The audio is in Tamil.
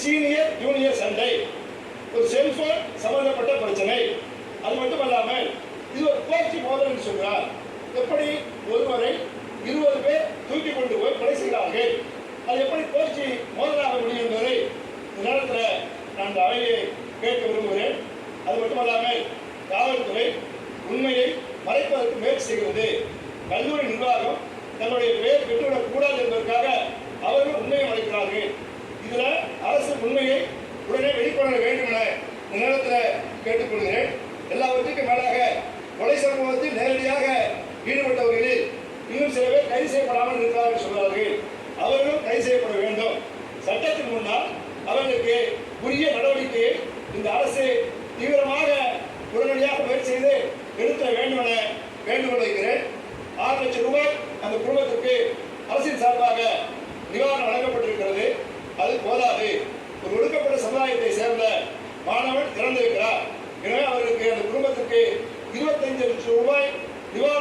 சீனியர் ஜூனியர் சண்டை, ஒரு செல்போன் சம்பந்தப்பட்ட பிரச்சனை. அது மட்டுமல்லாமல் இது ஒரு கோர்ச்சி மோதல் என்று சொல்கிறார். எப்படி ஒருவரை 20 பேர் தூக்கி கொண்டு போய் கொலை செய்கிறார்கள், அது எப்படி கோர்ச்சி மோதலாக முடியும் என்பதை இந்த நேரத்தில் நான் இந்த அவையை கேட்க விரும்புகிறேன். அது மட்டுமல்லாமல் காவல்துறை உண்மையை மறைப்பதற்கு முயற்சி செய்கிறது. கல்லூரி நிர்வாகம் தன்னுடைய பெயர் பெற்றுவிடக் கூடாது என்பதற்காக அவர்கள் உண்மையை மறைக்கிறார்கள். இதுல அரசு உண்மையை உடனே வெளிக்கொணர வேண்டும் என இந்த நேரத்தில் கேட்டுக்கொள்கிறேன். எல்லாவற்றுக்கும் மேலாக கொலை சம்பவத்தில் நேரடியாக ஈடுபட்டவர்களில் இன்னும் சில பேர் கைது செய்யப்படாமல் இருக்கிறார்கள் சொல்கிறார்கள். அவர்களும் கைது செய்யப்பட வேண்டும். சட்டத்தின் முன்னால் அவர்களுக்கு உரிய நடவடிக்கையை இந்த அரசு தீவிரமாக உடனடியாக முயற்சி செய்து எடுக்க வேண்டும் என வேண்டுகோள் வைக்கிறேன். 6 லட்சம் ரூபாய் அந்த குடும்பத்திற்கு அரசின் சார்பாக நிவாரணம் வழங்கப்பட்டிருக்கிறது. அது போதாது. ஒரு ஒடுக்கப்பட்ட சமுதாயத்தை சேர்ந்த மாணவன் இறந்திருக்கிறார். எனவே அவருக்கு அந்த குடும்பத்திற்கு 25 லட்சம் ரூபாய் நிவாரணம்